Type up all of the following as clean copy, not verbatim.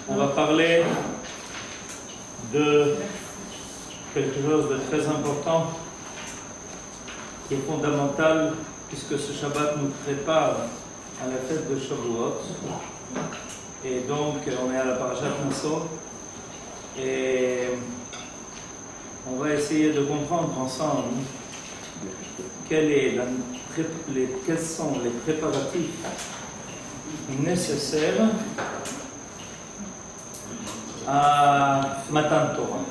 On va parler de quelque chose de très important qui est fondamental puisque ce Shabbat nous prépare à la fête de Shavuot. Et donc on est à la Parashat Naso et on va essayer de comprendre ensemble quels sont les préparatifs nécessaires à Matan Torah.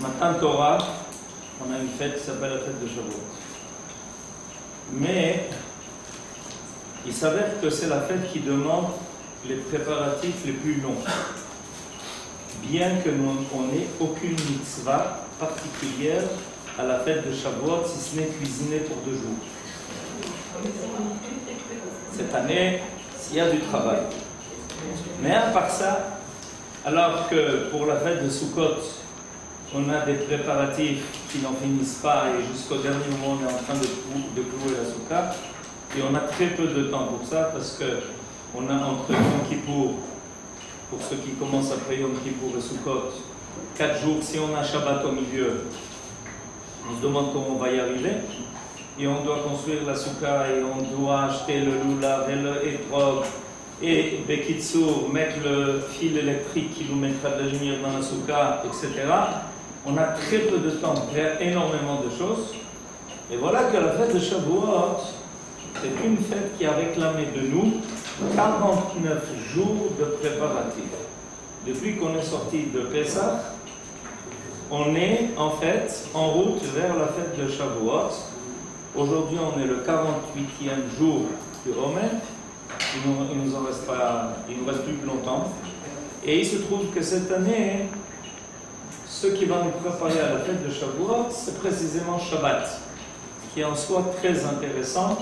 Matan Torah, on a une fête qui s'appelle la fête de Shavuot. Mais il s'avère que c'est la fête qui demande les préparatifs les plus longs. Bien que nous n'ayons aucune mitzvah particulière à la fête de Shavuot, si ce n'est cuisiner pour 2 jours. Cette année, il y a du travail. Mais à part ça, alors que pour la fête de Sukkot, on a des préparatifs qui n'en finissent pas et jusqu'au dernier moment, on est en train de clouer la soukha. Et on a très peu de temps pour ça parce qu'on a entre Yom Kippour, pour ceux qui commencent après Yom Kippour et Sukkot, 4 jours. Si on a Shabbat au milieu, on se demande comment on va y arriver. Et on doit construire la soukha et on doit acheter le lulav et le etrog et Bekitsur, mettre le fil électrique qui nous mettra de la lumière dans la soukha, etc. On a très peu de temps pour faire énormément de choses. Et voilà que la fête de Shavuot, c'est une fête qui a réclamé de nous 49 jours de préparatifs. Depuis qu'on est sorti de Pessah, on est en fait en route vers la fête de Shavuot. Aujourd'hui, on est le 48e jour du Omer. Il nous reste plus longtemps. Et il se trouve que cette année, ce qui va nous préparer à la fête de Shavuot, c'est précisément Shabbat, qui est en soi très intéressant,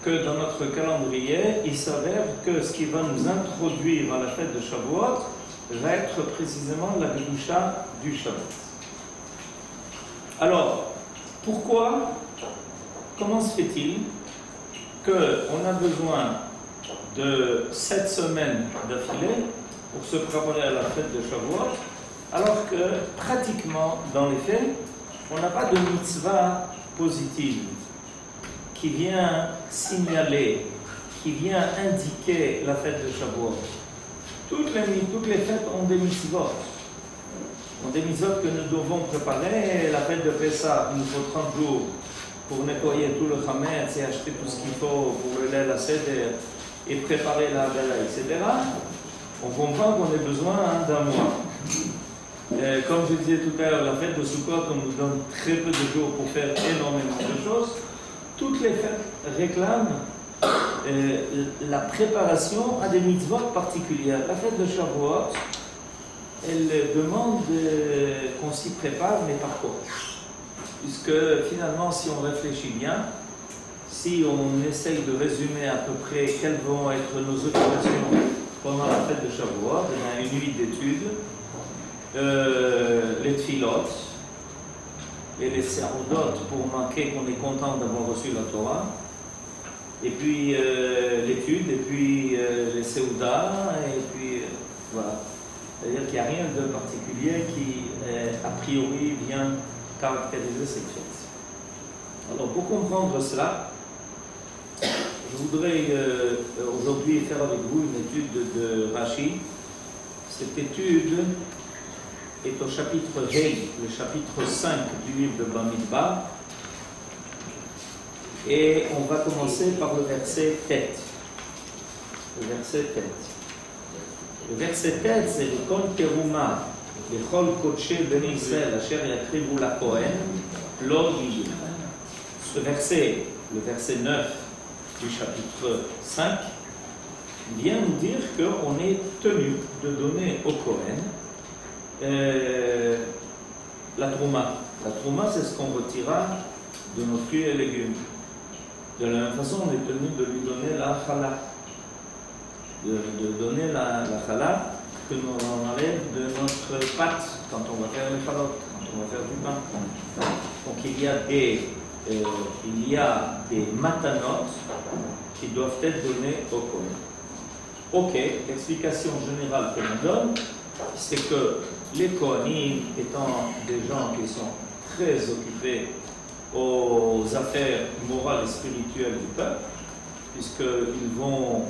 que dans notre calendrier, il s'avère que ce qui va nous introduire à la fête de Shavuot va être précisément la Kedusha du Shabbat. Alors, comment se fait-il qu'on a besoin de 7 semaines d'affilée pour se préparer à la fête de Shavuot, alors que pratiquement, dans les faits, on n'a pas de mitzvah positive qui vient signaler, qui vient indiquer la fête de Shavuot. Toutes les fêtes ont des mitzvot. Ont des mitzvot que nous devons préparer. La fête de Pessah, il nous faut 30 jours pour nettoyer tout le chametz et acheter tout ce qu'il faut pour le lait, la seder et préparer la vela, etc. On comprend qu'on a besoin d'un mois. Comme je disais tout à l'heure, la fête de Sukkot, on nous donne très peu de jours pour faire énormément de choses. Toutes les fêtes réclament la préparation à des mitzvot particulières. La fête de Shavuot, elle demande qu'on s'y prépare, mais par quoi? Puisque finalement, si on réfléchit bien, si on essaye de résumer à peu près quelles vont être nos occupations pendant la fête de Shavuot, on a une nuit d'études, les tfilot et les seroudot pour marquer qu'on est content d'avoir reçu la Torah, et puis l'étude, et puis les seudas, et puis voilà. C'est-à-dire qu'il n'y a rien de particulier qui, a priori, vient caractériser cette fête. Alors, pour comprendre cela, je voudrais aujourd'hui faire avec vous une étude de Rashi. Cette étude est au chapitre Hei, le chapitre 5 du livre de Bamidbar. Et on va commencer par le verset tête. Le verset tête. Le verset tête, c'est le Kol Teruma, le Chol Kodshe Ben Israël, Asher Yakrivu la Kohen, Lo Yijim. Ce verset, le verset 9 du chapitre 5, vient nous dire qu'on est tenu de donner au Kohen la Trouma. La Trouma, c'est ce qu'on retira de nos fruits et légumes. De la même façon, on est tenu de lui donner la Chala. De donner la Chala que l'on enlève de notre pâte quand on va faire les chalotes, quand on va faire du pain. Donc il y a des matanot qui doivent être donnés au Kohen. Ok, l'explication générale que l'on donne, c'est que les Kohanim, étant des gens qui sont très occupés aux affaires morales et spirituelles du peuple, puisqu'ils vont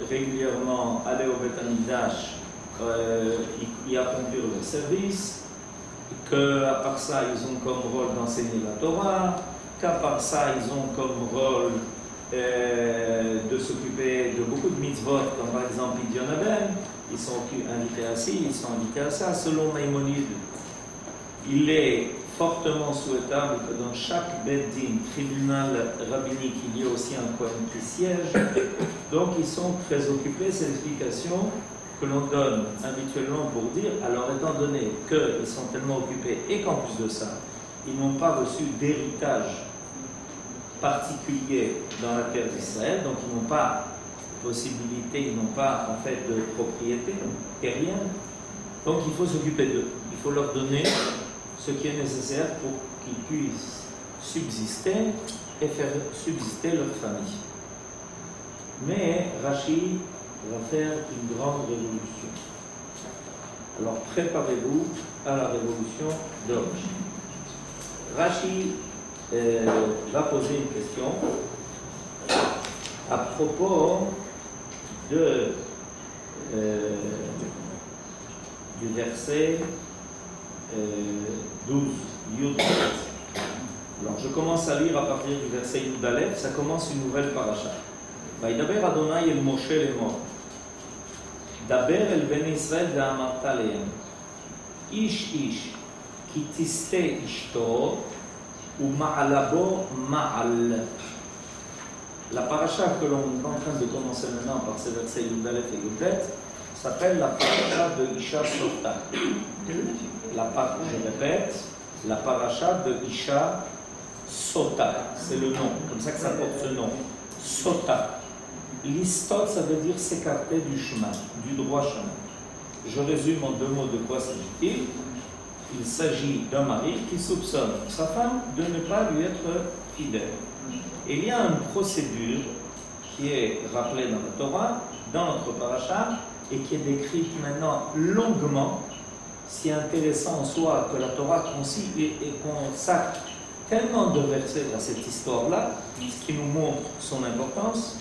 régulièrement aller au Beth Amikdash y accomplir leur service, qu'à part ça, ils ont comme rôle d'enseigner la Torah, qu'à part ça, ils ont comme rôle de s'occuper de beaucoup de mitzvot, comme par exemple Pidyon Haben, ils sont invités à ci, ils sont invités à ça. Selon Maïmonide, il est fortement souhaitable que dans chaque Beth-Din, tribunal rabbinique, il y ait aussi un Kohen qui siège. Donc ils sont très occupés, c'est l'explication que l'on donne habituellement pour dire, alors étant donné qu'ils sont tellement occupés et qu'en plus de ça, ils n'ont pas reçu d'héritage particulier dans la terre d'Israël, donc ils n'ont pas de possibilité, ils n'ont pas en fait de propriété terrienne, donc il faut s'occuper d'eux, il faut leur donner ce qui est nécessaire pour qu'ils puissent subsister et faire subsister leur famille. Mais Rashi va faire une grande révolution. Alors préparez-vous à la révolution de Rashi. Rashi va poser une question à propos de, du verset 12, Yud. Alors je commence à lire à partir du verset Yud Aleph, ça commence une nouvelle paracha. וידבר אדוני אל משה לאמור, דבר אל בני ישראל ואמרת להם, איש איש כי תסטה אשתו ומעלה בו מעל. La paracha que l'on est en train de commencer maintenant par ces versets Yud Aleph et Yud Bet s'appelle la paracha de Isha Sota. Je répète, la paracha de Isha Sota, c'est le nom, comme ça que ça porte ce nom, Sota. L'istot, ça veut dire s'écarter du chemin, du droit chemin. Je résume en deux mots de quoi s'agit-il. Il s'agit d'un mari qui soupçonne sa femme de ne pas lui être fidèle. Et il y a une procédure qui est rappelée dans la Torah, dans notre paracha, et qui est décrite maintenant longuement. Si intéressant en soi que la Torah consacre tellement de versets à cette histoire-là, ce qui nous montre son importance.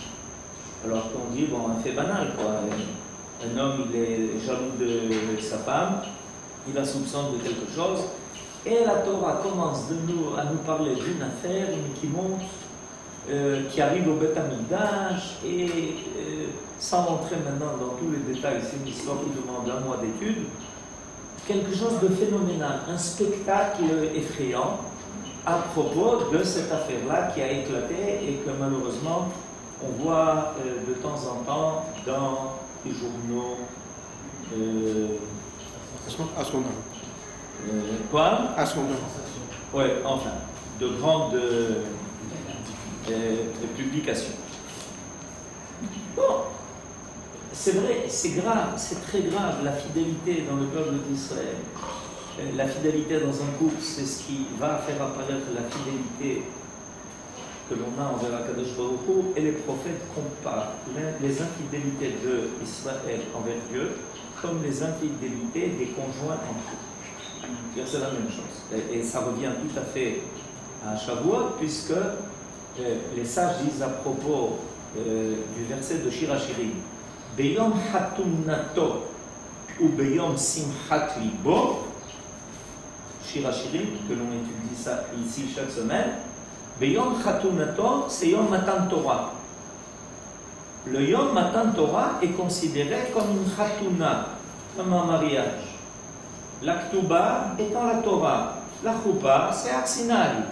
Alors qu'on dit, bon, un fait banal, quoi. Un homme, il est jaloux de sa femme, il a soupçon de quelque chose, et la Torah commence à nous parler d'une affaire qui montre, qui arrive au Beth Amikdash, et sans rentrer maintenant dans tous les détails, c'est une histoire qui demande un mois d'études, quelque chose de phénoménal, un spectacle effrayant à propos de cette affaire-là qui a éclaté et que malheureusement, on voit de temps en temps dans les journaux. À ce moment-là. Quoi? À ce moment-là. Oui, enfin, de grandes publications. Bon, c'est vrai, c'est grave, c'est très grave, la fidélité dans le peuple d'Israël. La fidélité dans un couple, c'est ce qui va faire apparaître la fidélité que l'on a envers Akadosh Baruch Hu, et les prophètes comparent les infidélités d'Israël envers Dieu comme les infidélités des conjoints entre eux. C'est la même chose. Et ça revient tout à fait à Shavuot, puisque les sages disent à propos du verset de Shir HaShirim, Beyom Hatumnato ou Beyom Simchat Libo, Shir HaShirim, que l'on étudie ça ici chaque semaine, Beyom Chatunato, c'est Yom Matan Torah. Le Yom Matan Torah est considéré comme une Chatuna, comme un mariage. La Ktuba étant la Torah. La Choupa, c'est Arsinai.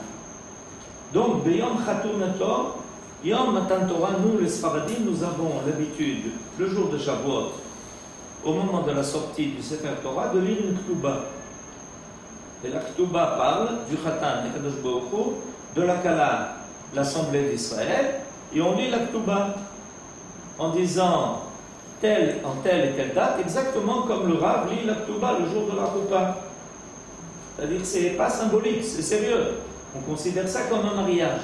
Donc, Beyom Chatunato, Yom Matan Torah, nous les Sfaradim, nous avons l'habitude, le jour de Shavuot, au moment de la sortie du Sefer Torah, de lire une Ktuba. Et la Ktuba parle du Chatan, de Kadosh Baruch Hu, de la Kala, l'Assemblée d'Israël, et on lit la Ktuba en disant en telle et telle date, exactement comme le Rav lit la Ktuba le jour de la Choupa. C'est-à-dire que ce n'est pas symbolique, c'est sérieux. On considère ça comme un mariage.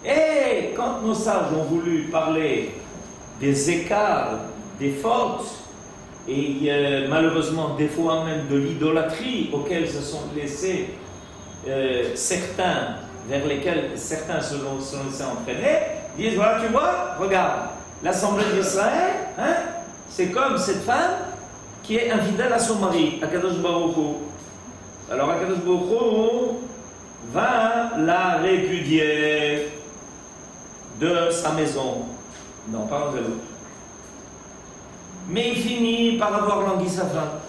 Et quand nos sages ont voulu parler des écarts, des fautes, et malheureusement des fois même de l'idolâtrie auxquelles se sont laissés certains, vers lesquels certains se sont laissés entraîner, disent voilà, tu vois, regarde, l'Assemblée d'Israël, hein, c'est comme cette femme qui est infidèle à son mari, Akadosh Baruch Hu. Alors Akadosh Baruch Hu va la répudier de sa maison. Non, pas de l'autre. Mais il finit par avoir langui sa femme.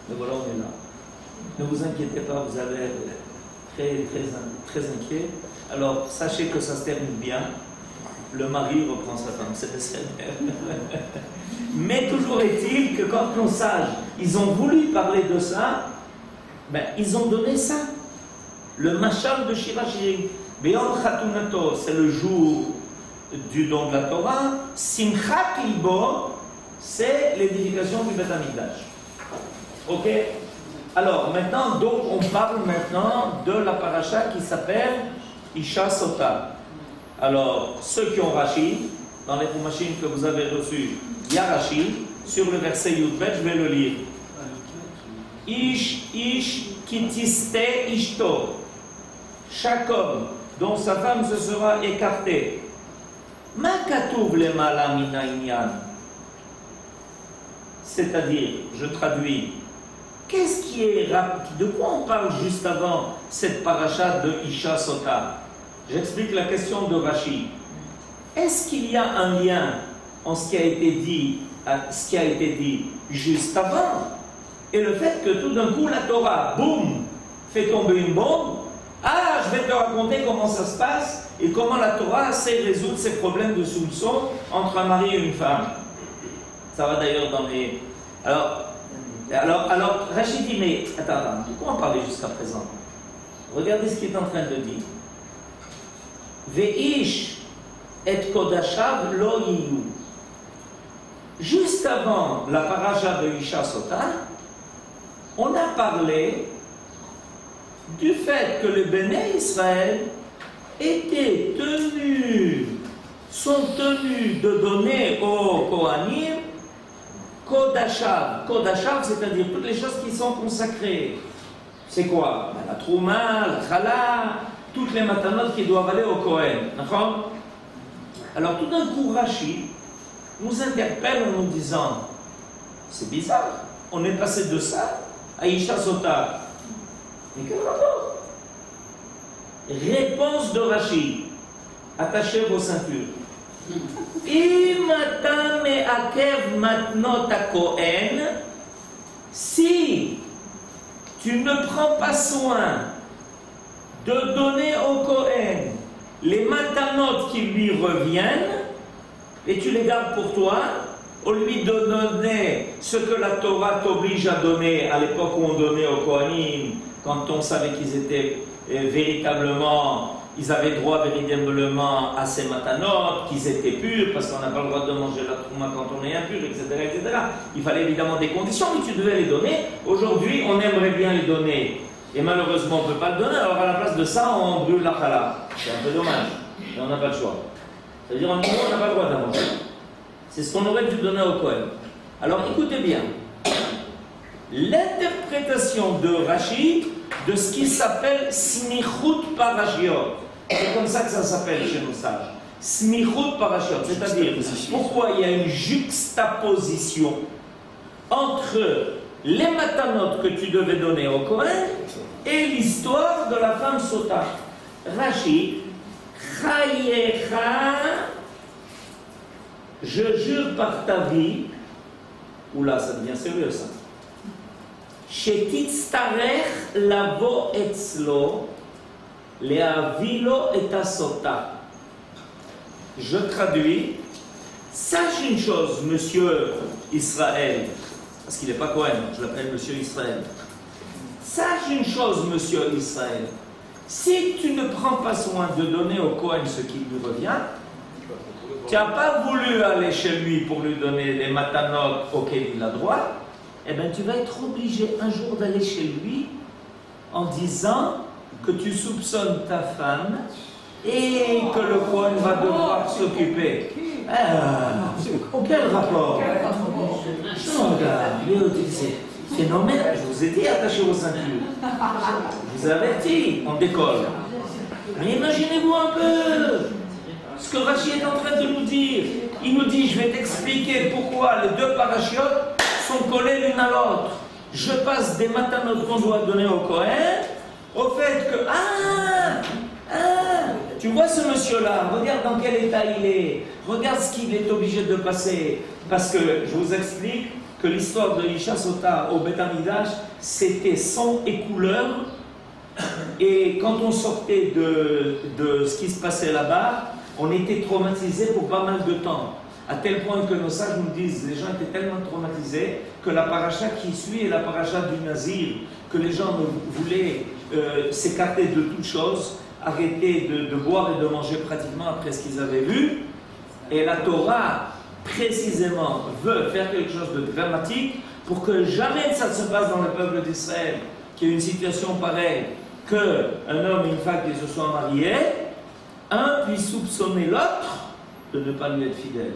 Mais voilà, on est là. Ne vous inquiétez pas, vous avez très inquiet. Alors, sachez que ça se termine bien. Le mari reprend sa femme, c'est le Mais toujours est-il que quand nos sages, ils ont voulu parler de ça, ben, ils ont donné ça. Le machal de Shirachirim. Beyom Chatunato, c'est le jour du don de la Torah. Simchat Libo, c'est l'édification du Beth Amikdash. Ok? Alors, maintenant, donc, on parle maintenant de la paracha qui s'appelle Isha Sota. Alors, ceux qui ont Rashi, dans les machines que vous avez reçues, il y a Rashi, sur le verset Yudbet, je vais le lire. Ish kitiste ishto. Chaque homme dont sa femme se sera écartée. Ma katouv le malamina inyan. C'est-à-dire, je traduis, qu'est-ce qui est de quoi on parle juste avant cette paracha de Isha Sota? J'explique la question de Rashi. Est-ce qu'il y a un lien en ce qui a été dit, juste avant et le fait que tout d'un coup la Torah, boum, fait tomber une bombe? Ah, je vais te raconter comment ça se passe et comment la Torah sait résoudre ces problèmes de soupçon entre un mari et une femme. Ça va d'ailleurs dans les... Alors, Rachid dit, mais attends, pourquoi on parlait jusqu'à présent? Regardez ce qu'il est en train de dire. Veish et kodashav lo yiyu. Juste avant la paracha de Isha Sota, on a parlé du fait que les Béné Israël sont tenus de donner aux Kohanim Kodashav. Kodashav, c'est-à-dire toutes les choses qui sont consacrées. C'est quoi? La Trouma, la Chala, toutes les matanot qui doivent aller au Kohen. D'accord? Alors tout d'un coup, Rashi nous interpelle en nous disant, c'est bizarre, on est passé de ça à Isha Sota. Mais quel rapport? Réponse de Rashi. Attachez vos ceintures. Si tu ne prends pas soin de donner au Kohen les matanot qui lui reviennent et tu les gardes pour toi, au lieu de donner ce que la Torah t'oblige à donner à l'époque où on donnait aux Kohanim, quand on savait qu'ils étaient véritablement, ils avaient droit véritablement à ces matanot, qu'ils étaient purs, parce qu'on n'a pas le droit de manger la trouma quand on est impur, etc., etc. Il fallait évidemment des conditions, mais tu devais les donner. Aujourd'hui, on aimerait bien les donner, et malheureusement, on ne peut pas le donner, alors à la place de ça, on brûle la chala. C'est un peu dommage, mais on n'a pas le choix. C'est-à-dire, en Israël, on n'a pas le droit d'en manger. C'est ce qu'on aurait dû donner au Kohen. Alors, écoutez bien. L'interprétation de Rashi de ce qui s'appelle Smichut Parashiot. C'est comme ça que ça s'appelle chez nos sages. Smichut Parashiot. C'est-à-dire, pourquoi il y a une juxtaposition entre les matanot que tu devais donner au Kohen et l'histoire de la femme Sota. Rashi, Chayecha, je jure par ta vie, oula, ça devient sérieux ça. Shetitztarech lavo etzlo, leavilo et asota. Je traduis. Sache une chose, monsieur Israël, parce qu'il n'est pas Cohen, je l'appelle monsieur Israël. Sache une chose, monsieur Israël. Si tu ne prends pas soin de donner au Cohen ce qui lui revient, tu n'as pas voulu aller chez lui pour lui donner les matanot auxquels il a droit, eh bien tu vas être obligé un jour d'aller chez lui en disant que tu soupçonnes ta femme et que le Kohen va devoir s'occuper. Quel rapport? Non, regarde, c'est phénoménal. Je vous ai dit, attachez vos ceintures. Je vous avertis, on décolle. Mais imaginez-vous un peu ce que Rashi est en train de nous dire. Il nous dit, je vais t'expliquer pourquoi les deux parachiotes sont collés l'une à l'autre. Je passe des matanotes qu'on doit donner au Kohen, au fait que, tu vois ce monsieur-là, regarde dans quel état il est, regarde ce qu'il est obligé de passer. Parce que je vous explique que l'histoire de Isha Sota au Beth Amikdash, c'était sang et couleur. Et quand on sortait de ce qui se passait là-bas, on était traumatisé pour pas mal de temps. À tel point que nos sages nous disent, les gens étaient tellement traumatisés que la paracha qui suit est la paracha du Nazir, que les gens voulaient s'écarter de toute chose, arrêter de boire et de manger pratiquement après ce qu'ils avaient vu. Et la Torah, précisément, veut faire quelque chose de dramatique pour que jamais ça ne se passe dans le peuple d'Israël, qu'il y ait une situation pareille, qu'un homme et une femme qui se soient mariés, un puisse soupçonner l'autre de ne pas lui être fidèle.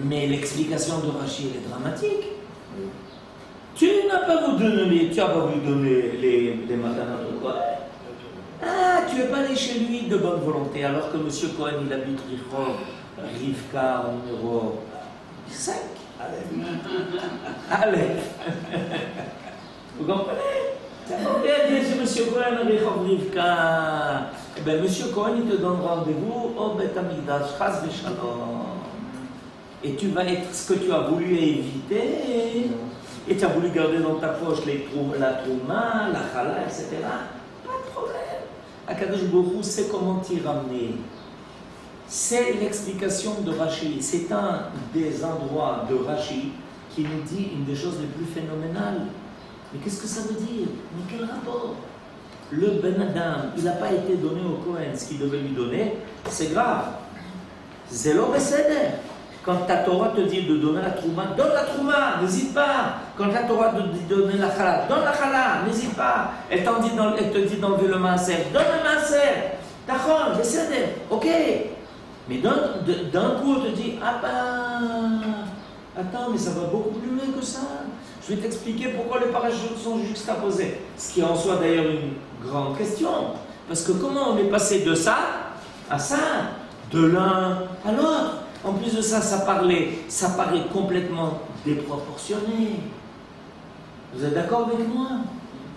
Mais l'explication de Rashi, elle est dramatique. Tu n'as pas voulu donner les matanot au Kohen. Tu n'es pas allé chez lui de bonne volonté, alors que M. Cohen, il habite Rivka, numéro 5. Allez. Vous comprenez? M. Cohen, Rivka. Eh bien, M. Cohen, il te donne rendez-vous au Beth Amikdash, Chas v'Shalom. Et tu vas être ce que tu as voulu éviter, et tu as voulu garder dans ta poche la trouma, la chala, etc. Pas de problème. Akadosh Baruch Hu sait comment t'y ramener. C'est l'explication de Rashi. C'est un des endroits de Rashi qui nous dit une des choses les plus phénoménales. Mais qu'est-ce que ça veut dire? Mais quel rapport? Le Ben Adam, il n'a pas été donné au Kohen ce qu'il devait lui donner, c'est grave. Zélo Beseder. Quand ta Torah te dit de donner la trouma, donne la trouma, n'hésite pas. Quand la Torah te dit de donner la chala, donne la chala, n'hésite pas. Elle te dit d'enlever le maaser, donne le maaser. Tachon, Beseder, ok. Mais d'un coup, on te dit, attends, mais ça va beaucoup plus loin que ça. Je vais t'expliquer pourquoi les parachutes sont juxtaposés. Ce qui est en soi d'ailleurs une grande question. Parce que comment on est passé de ça à ça, de l'un à l'autre? En plus de ça, ça paraît complètement déproportionné. Vous êtes d'accord avec moi?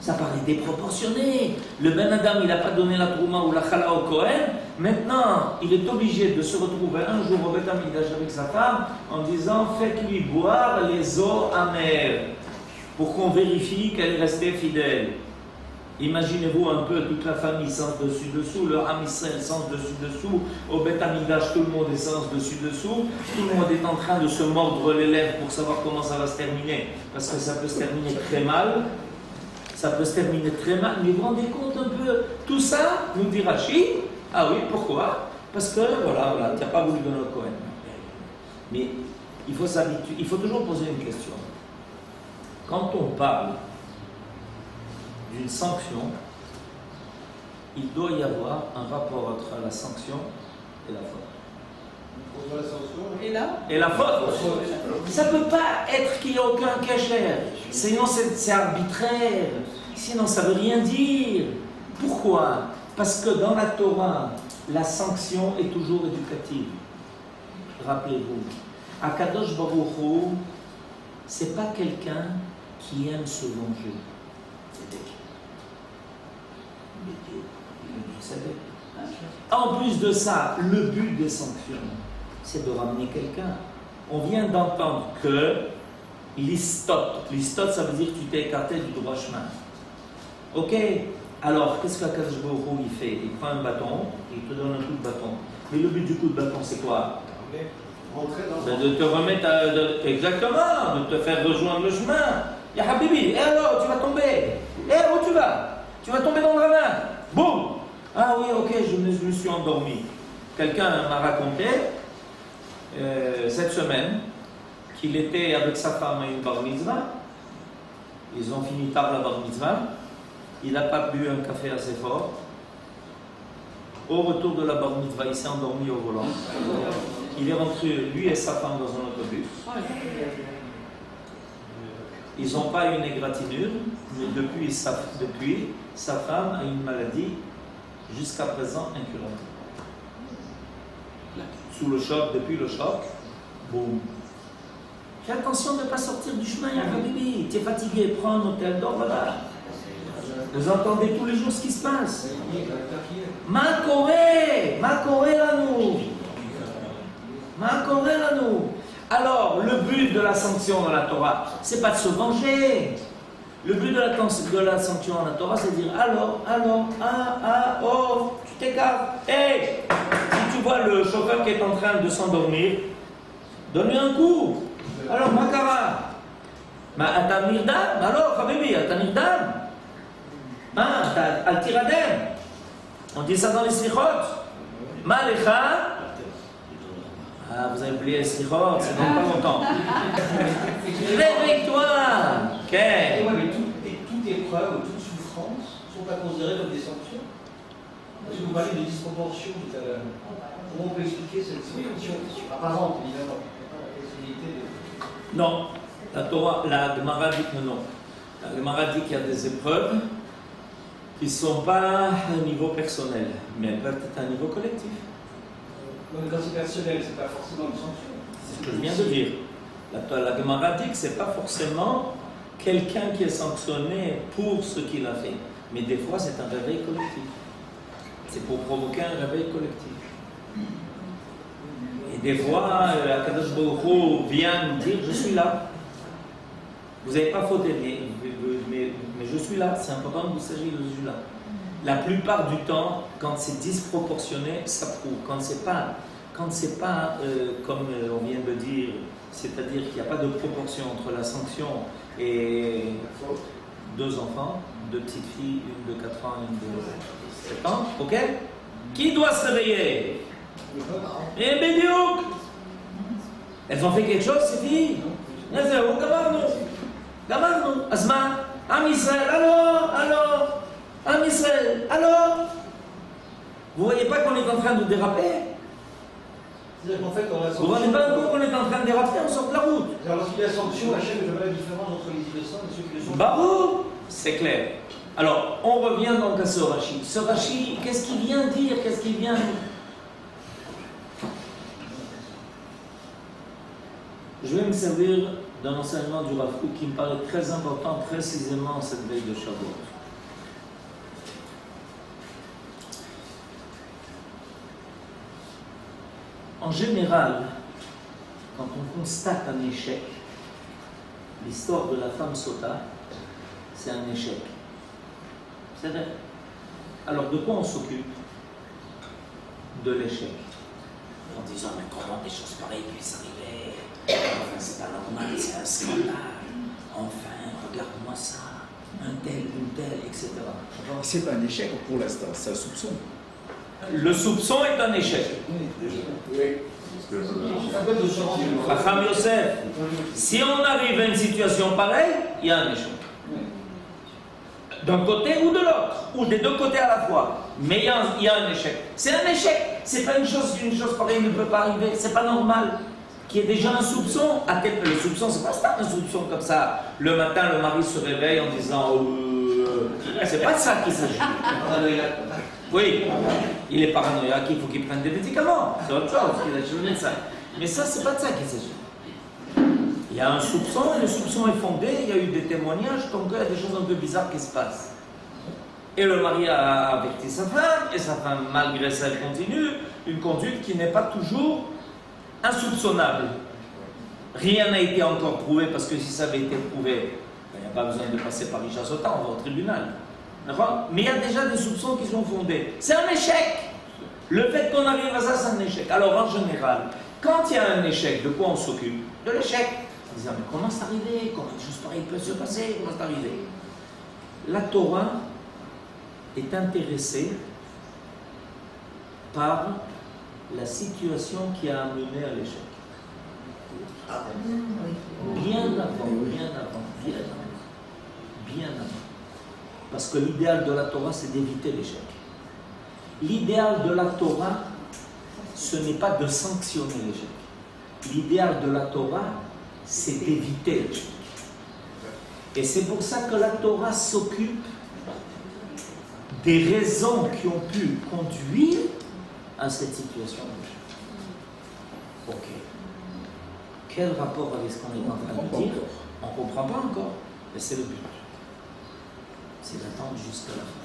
Ça paraît déproportionné. Le Ben Adam, il n'a pas donné la trouma ou la chala au Kohen. Maintenant, il est obligé de se retrouver un jour au Beth Amikdash avec sa femme en disant « Faites-lui boire les eaux amères pour qu'on vérifie qu'elle est restée fidèle. » Imaginez-vous un peu toute la famille sens dessus-dessous, le Ham Israël sens dessus-dessous, au Beth Amikdash tout le monde est sens dessus-dessous, tout le monde est en train de se mordre les lèvres pour savoir comment ça va se terminer, parce que ça peut se terminer très mal. Ça peut se terminer très mal, mais vous vous rendez compte un peu, tout ça, nous dit Rashi, ah oui, pourquoi? Parce que, voilà, tu n'as pas voulu donner au Kohen. Mais il faut s'habituer, il faut toujours poser une question. Quand on parle d'une sanction, il doit y avoir un rapport entre la sanction et la faute. Et la faute. Ça ne peut pas être qu'il n'y a aucun cachère. Sinon, c'est arbitraire. Sinon, ça ne veut rien dire. Pourquoi? Parce que dans la Torah, la sanction est toujours éducative. Rappelez-vous. Akadosh Baruch Hu, ce n'est pas quelqu'un qui aime se venger. Vous savez. En plus de ça, le but des sanctions, c'est de ramener quelqu'un. On vient d'entendre que l'istot, ça veut dire que tu t'es écarté du droit chemin. Ok, alors qu'est-ce qu'Akadosh Baruch Hu il fait? Il prend un bâton, il te donne un coup de bâton. Mais le but du coup de bâton, c'est quoi? De te remettre exactement, de te faire rejoindre le chemin. Ya Habibi, et alors tu vas tomber. Et où tu vas? Tu vas tomber dans le ravin. Boum! Ah oui, ok, je me suis endormi. Quelqu'un m'a raconté cette semaine qu'il était avec sa femme à une bar mitzvah. Ils ont fini tard la bar mitzvah. Il n'a pas bu un café assez fort. Au retour de la bar mitzvah, il s'est endormi au volant. Il est rentré, lui et sa femme, dans un autobus. Ils n'ont pas une égratignure, mais depuis, sa femme a une maladie, jusqu'à présent incurable. Sous le choc, depuis le choc, boum. Fais attention de ne pas sortir du chemin, Yahabibi. Tu es fatigué, prends un hôtel, dors là-bas. Vous entendez tous les jours ce qui se passe. Ma Corée là nous. Alors, le but de la sanction dans la Torah, c'est pas de se venger. Le but de la sanction dans la Torah, c'est de dire oh, tu t'écartes. Hey, si tu vois le chauffeur qui est en train de s'endormir, donne-lui un coup. Alors, Makara, Ata Nirdam, alors, Habibi, Ata Nirdam. Al Tiradem. On dit ça dans les slichot. Malecha. Ah, vous avez oublié les slichot, c'est dans pas longtemps. Réveille-toi. Ok. Mais toute épreuve ou toute souffrance sont à considérer comme des sanctions. Parce que vous parlez de disproportion tout à l'heure. Comment on peut expliquer cette situation apparente, évidemment? Non, la Torah, la Gemara dit que non. La Gemara dit qu'il y a des épreuves qui ne sont pas à un niveau personnel, mais elles peuvent être à un niveau collectif. Donc quand c'est personnel, c'est pas forcément une sanction. C'est ce que je viens de dire. La Gemara dit que ce n'est pas forcément quelqu'un qui est sanctionné pour ce qu'il a fait, mais des fois c'est un réveil collectif. C'est pour provoquer un réveil collectif. Et des fois, Akadosh Baruch Hu vient nous dire, je suis là. Vous n'avez pas fauté, mais je suis là. C'est important que vous sachiez que je suis là. La plupart du temps, quand c'est disproportionné, ça prouve. Quand c'est pas comme on vient de dire, c'est-à-dire qu'il n'y a pas de proportion entre la sanction et deux enfants, deux petites filles, une de 4 ans, une de 7 ans, ok? Qui doit se réveiller? Et Bédiouk! Elles ont fait quelque chose, ces filles? Gamarnou. Asma, Am Israël, alors? Am Israël, alors? Vous voyez pas qu'on est en train de déraper? C'est-à-dire qu'en fait, dans la sanction. Vous voyez pas qu'on est en train de déraper, on sort de la route. Lorsqu'il y a sanction, Hachem ne fait pas la différence entre les innocents et ceux qui le sont. Bravo! C'est clair. Alors, on revient donc à ce Rashi. Ce Rashi, qu'est-ce qu'il vient dire? Qu'est-ce qu'il vient dire? Je vais me servir d'un enseignement du Rav Kook qui me paraît très important, précisément cette veille de Shavuot. En général, quand on constate un échec, l'histoire de la femme Sota, c'est un échec. C'est vrai. Alors, de quoi on s'occupe? De l'échec. En disant, mais comment des choses pareilles puissent arriver? Enfin, c'est pas normal, c'est un scandale. Enfin, regarde-moi ça. Un tel, une telle, etc. C'est pas un échec pour l'instant, c'est un soupçon. Le soupçon est un échec. Racham Yosef, si on arrive à une situation pareille, il y a un échec. D'un côté ou de l'autre, ou des deux côtés à la fois. Mais il y a un échec. C'est un échec. C'est pas une chose pareille ne peut pas arriver. C'est pas normal qu'il y ait déjà un soupçon. Le soupçon, c'est pas ça, un soupçon comme ça. Le matin, le mari se réveille en disant c'est pas de ça qu'il s'agit. Oui, il est paranoïaque, il faut qu'il prenne des médicaments. C'est autre chose, il a chez le médecin. Mais ça, c'est pas de ça qu'il s'agit. Il y a un soupçon, et le soupçon est fondé, il y a eu des témoignages, donc il y a des choses un peu bizarres qui se passent. Et le mari a averti sa femme, et sa femme, malgré ça, elle continue une conduite qui n'est pas toujours insoupçonnable. Rien n'a été encore prouvé, parce que si ça avait été prouvé, il n'y a pas besoin de passer par Isha Sota, on va au tribunal. Mais il y a déjà des soupçons qui sont fondés. C'est un échec. Le fait qu'on arrive à ça, c'est un échec. Alors en général, quand il y a un échec, de quoi on s'occupe? De l'échec. En disant, mais comment c'est arrivé? Comment des choses pareilles peuvent se passer? Comment c'est arrivé? La Torah est intéressée par la situation qui a amené à l'échec. Bien avant. Parce que l'idéal de la Torah, c'est d'éviter l'échec. L'idéal de la Torah, ce n'est pas de sanctionner l'échec. L'idéal de la Torah, c'est d'éviter l'échec. Et c'est pour ça que la Torah s'occupe des raisons qui ont pu conduire à cette situation d'échec. Ok. Quel rapport avec ce qu'on est en train de dire? On ne comprend pas encore, mais c'est le but. C'est d'attendre jusqu'à la fin.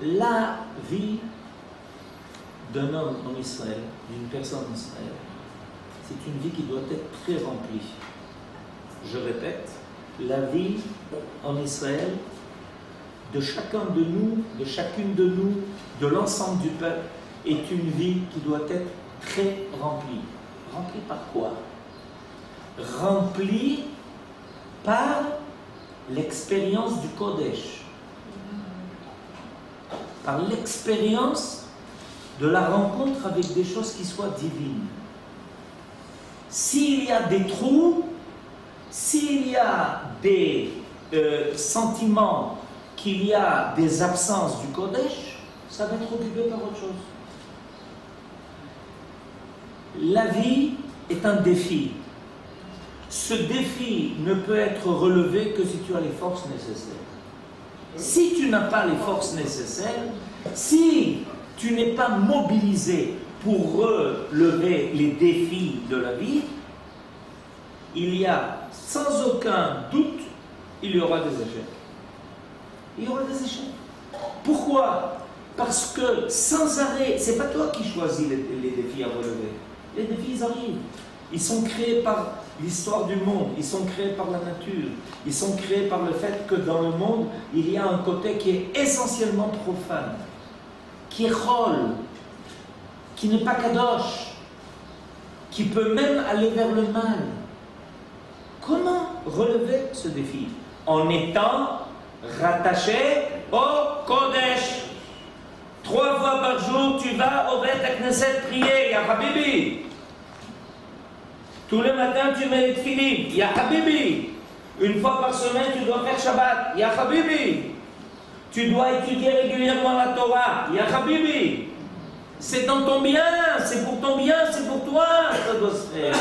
La vie d'un homme en Israël, d'une personne en Israël, c'est une vie qui doit être très remplie. Je répète, la vie en Israël de chacun de nous, de chacune de nous, de l'ensemble du peuple, est une vie qui doit être très remplie. Remplie par quoi? Remplie par l'expérience du Kodesh. Par l'expérience de la rencontre avec des choses qui soient divines. S'il y a des trous, s'il y a des sentiments, qu'il y a des absences du Kodesh, ça va être occupé par autre chose. La vie est un défi. Ce défi ne peut être relevé que si tu as les forces nécessaires. Si tu n'as pas les forces nécessaires, si tu n'es pas mobilisé pour relever les défis de la vie, il y a sans aucun doute, il y aura des échecs. Il y aura des échecs. Pourquoi? Parce que sans arrêt, c'est pas toi qui choisis les défis à relever. Les défis, ils arrivent. Ils sont créés par l'histoire du monde, ils sont créés par la nature, ils sont créés par le fait que dans le monde, il y a un côté qui est essentiellement profane, qui est chol, qui n'est pas kadosh, qui peut même aller vers le mal. Comment relever ce défi? En étant rattaché au Kodesh. 3 fois par jour, tu vas au Beth Knesset prier, ya Habibi. Tous les matins, tu mets les tefilin, ya Habibi. Une fois par semaine, tu dois faire Shabbat, ya Habibi. Tu dois étudier régulièrement la Torah, ya Habibi. C'est dans ton bien, c'est pour ton bien, c'est pour toi, ça doit se faire.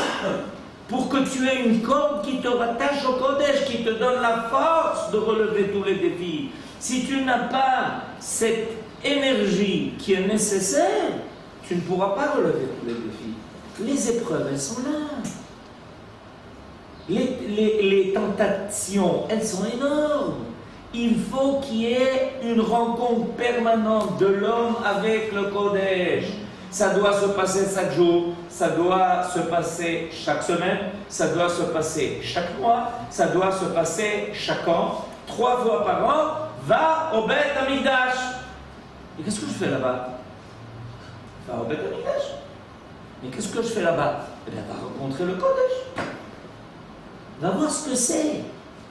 Pour que tu aies une corde qui te rattache au Kodesh, qui te donne la force de relever tous les défis. Si tu n'as pas cette énergie qui est nécessaire, tu ne pourras pas relever tous les défis. Les épreuves, elles sont là. Les tentations, elles sont énormes. Il faut qu'il y ait une rencontre permanente de l'homme avec le Kodesh. Ça doit se passer chaque jour, ça doit se passer chaque semaine, ça doit se passer chaque mois, ça doit se passer chaque an. 3 fois par an, va au Beth Amikdash. Et qu'est-ce que je fais là-bas? Va au Beth Amikdash. Mais qu'est-ce que je fais là-bas? Eh bien, va rencontrer le Kodesh. Va voir ce que c'est.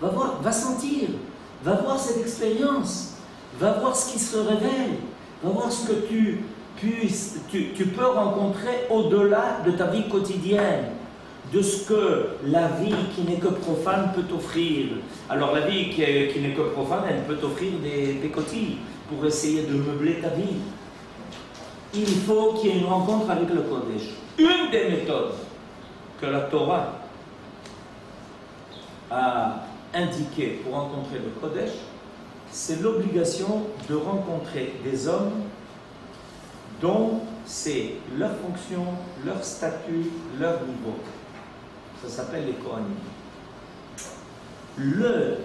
Va voir, va sentir. Va voir cette expérience. Va voir ce qui se révèle. Va voir ce que tu peux rencontrer au-delà de ta vie quotidienne, de ce que la vie qui n'est que profane peut t'offrir. Alors la vie qui n'est que profane, elle peut t'offrir des cotilles pour essayer de meubler ta vie. Il faut qu'il y ait une rencontre avec le Kodesh. Une des méthodes que la Torah a indiquées pour rencontrer le Kodesh, c'est l'obligation de rencontrer des hommes dont c'est leur fonction, leur statut, leur niveau. Ça s'appelle les Kohanim. Le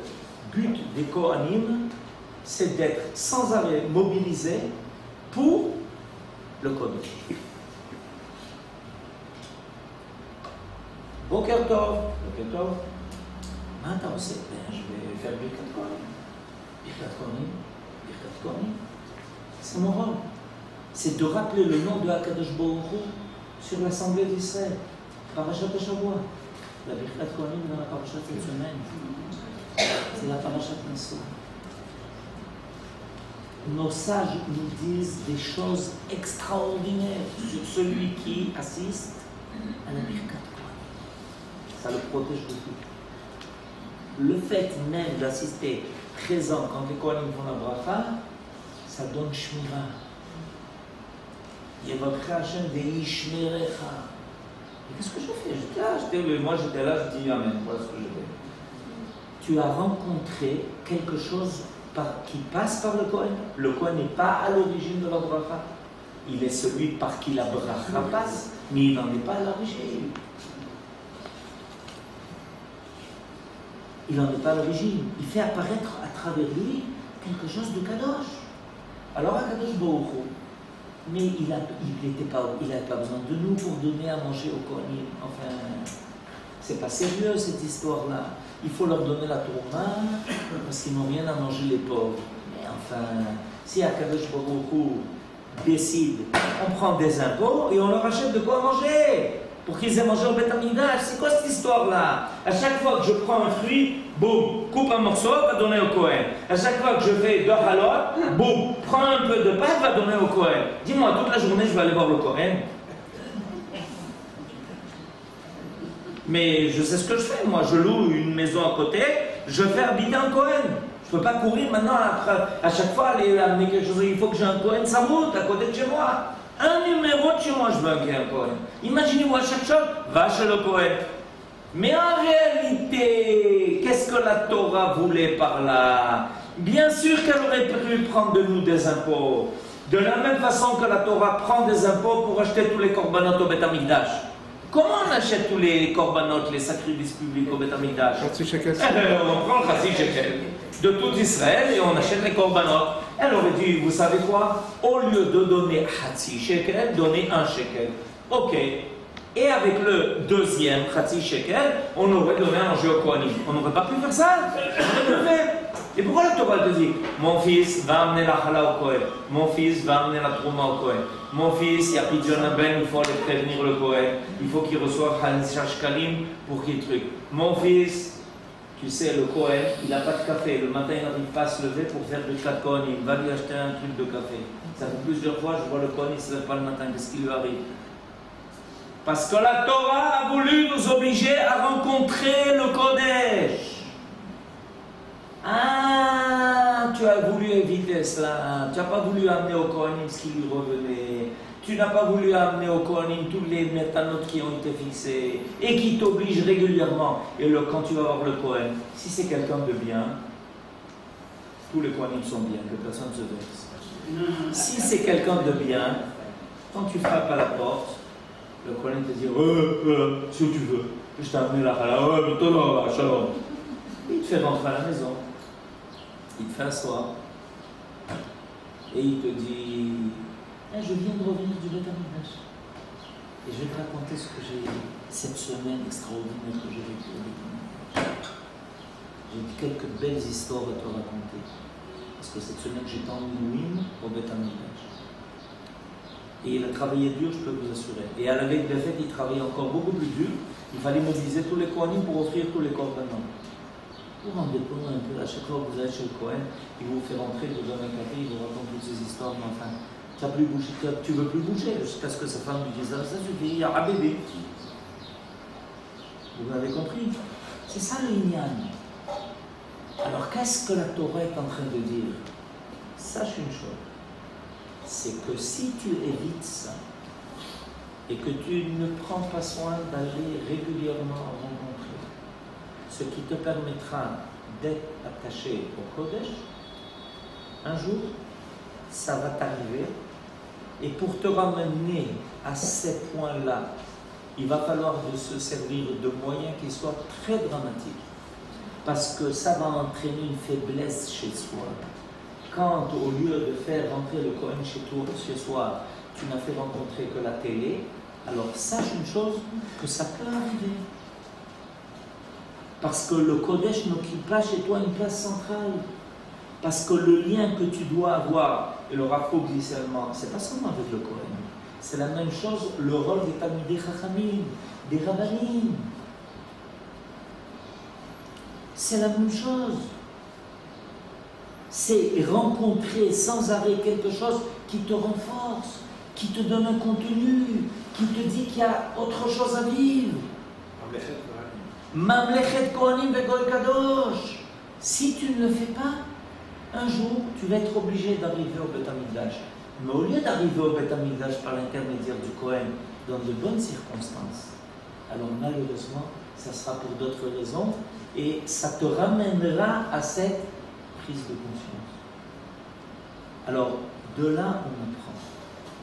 but des Kohanim, c'est d'être sans arrêt mobilisés pour le Kodesh. Boker Tov, Boker Tov. Maintenant, je vais faire Birkat Kohanim. Birkat Kohanim, Birkat Kohanim. C'est mon rôle. C'est de rappeler le nom de Akadosh Baruch Hu sur l'Assemblée d'Israël. Parashat Shavua. La Birkat Kohanim dans la Parashat cette semaine. C'est la Parashat Nassau. Nos sages nous disent des choses extraordinaires sur celui qui assiste à la Birkat Kohanim. Ça le protège de tout. Le fait même d'assister présent quand les Kohanim font la bracha, ça donne shmira. Yevavcha Hashem ve'ishmerecha. Et qu'est-ce que je fais? Moi j'étais là, je dis Amen. Voilà ce que je fais. Tu as rencontré quelque chose qui passe par le Kohen. Le Kohen n'est pas à l'origine de la bracha. Il est celui par qui la bracha passe, mais il n'en est pas à l'origine. Il n'en est pas à l'origine. Il fait apparaître à travers lui quelque chose de kadosh. Alors à Kadosh Baruch Hu, mais il n'avait pas besoin de nous pour donner à manger aux Kohanim. Enfin, c'est pas sérieux cette histoire-là. Il faut leur donner la tourma parce qu'ils n'ont rien à manger les pauvres. Mais enfin, si Akadosh Baruch Hu décide, on prend des impôts et on leur achète de quoi manger pour qu'ils aient mangé au Beth Amikdash. C'est quoi cette histoire-là? À chaque fois que je prends un fruit, boum, coupe un morceau, va donner au Kohen. À chaque fois que je fais deux halot, boum, prends un peu de pâte, va donner au Kohen. Dis-moi, toute la journée, je vais aller voir le Kohen. Mais je sais ce que je fais. Moi, je loue une maison à côté, je fais habiter un Kohen. Je ne peux pas courir maintenant à chaque fois aller amener quelque chose. Il faut que j'ai un Kohen Samout à côté de chez moi. Un numéro de chez moi, je veux un Kohen. Imaginez-vous à chaque chose, va chez le Kohen. Mais en réalité, qu'est-ce que la Torah voulait par là? Bien sûr qu'elle aurait pu prendre de nous des impôts. De la même façon que la Torah prend des impôts pour acheter tous les korbanot au Beth Amikdash. Comment on achète tous les korbanot, les sacrifices publics au Beth Amikdash? On prend le Khatsi Shekel de tout Israël et on achète les korbanot. Elle aurait dit, vous savez quoi? Au lieu de donner Khatsi Shekel, donnez un Shekel. Ok. Et avec le deuxième Khatsi Shekel, on aurait donné à manger au Kohanim. On n'aurait pas pu faire ça? On aurait fait. Et pourquoi la Torah te dit, mon fils va amener la chala au Kohen, mon fils va amener la trouma au Kohen, mon fils, il y a Pidyon Ben, il faut aller prévenir le Kohen, il faut qu'il reçoive Hanisha Shkalim pour qu'il truc. Mon fils, tu sais, le Kohen, il n'a pas de café, le matin il n'arrive pas à se lever pour faire du chat Kohen, il va lui acheter un truc de café. Ça fait plusieurs fois, je vois le Kohen, il ne se lève pas le matin, qu'est-ce qui lui arrive? Parce que la Torah a voulu nous obliger à rencontrer le Kodesh. Ah, tu as voulu éviter cela. Tu n'as pas voulu amener au Kohanim ce qui lui revenait. Tu n'as pas voulu amener au Kohanim tous les métanotes qui ont été fixés et qui t'obligent régulièrement. Et quand tu vas voir le Kohen, si c'est quelqu'un de bien, tous les Kohanim sont bien, que personne ne se vexe. Si c'est quelqu'un de bien, quand tu frappes à la porte, le Kohen te dit si tu veux, je t'ai amené la chala, shalom. Il te fait rentrer à la maison. Il te fait asseoir et il te dit je viens de revenir du Beth Amikdash et je vais te raconter ce que j'ai cette semaine extraordinaire que j'ai vécue au Beth Amikdash. J'ai quelques belles histoires à te raconter parce que cette semaine j'étais en Milouim au Beth Amikdash et il a travaillé dur, je peux vous assurer, et à la veille de la fête il travaillait encore beaucoup plus dur. Il fallait mobiliser tous les Kohanim pour offrir tous les korbanot. Vous rendez compte un peu, à chaque fois que vous allez chez le Kohen, il vous fait rentrer, il vous donne un café, il vous raconte toutes ces histoires, mais enfin, tu veux plus bouger jusqu'à ce que sa femme lui dise ça suffit, il y a un bébé. Vous m'avez compris? C'est ça le Inyan. Alors qu'est-ce que la Torah est en train de dire? Sache une chose, c'est que si tu évites ça, et que tu ne prends pas soin d'aller régulièrement rencontrer, ce qui te permettra d'être attaché au Kodesh, un jour, ça va t'arriver, et pour te ramener à ces points-là, il va falloir se servir de moyens qui soient très dramatiques, parce que ça va entraîner une faiblesse chez soi. Quand, au lieu de faire rentrer le Kohen chez soi, tu n'as fait rencontrer que la télé, alors sache une chose, que ça peut arriver. Parce que le Kodesh n'occupe pas chez toi une place centrale. Parce que le lien que tu dois avoir, et le Rav Kook dit seulement, c'est pas seulement avec le Kohen. C'est la même chose, le rôle des Talmidei Chachamim, des Rabbanim. C'est la même chose. C'est rencontrer sans arrêt quelque chose qui te renforce, qui te donne un contenu, qui te dit qu'il y a autre chose à vivre. Mamlechet Kohanim ve'Goy Kadosh. Si tu ne le fais pas, un jour, tu vas être obligé d'arriver au Beth Amikdash. Mais au lieu d'arriver au Beth Amikdash par l'intermédiaire du Kohen dans de bonnes circonstances, alors malheureusement, ça sera pour d'autres raisons et ça te ramènera à cette prise de conscience. Alors, de là, on apprend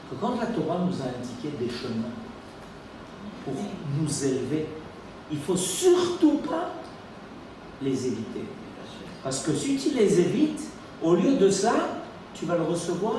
que quand la Torah nous a indiqué des chemins pour nous élever, il ne faut surtout pas les éviter. Parce que si tu les évites, au lieu de ça, tu vas le recevoir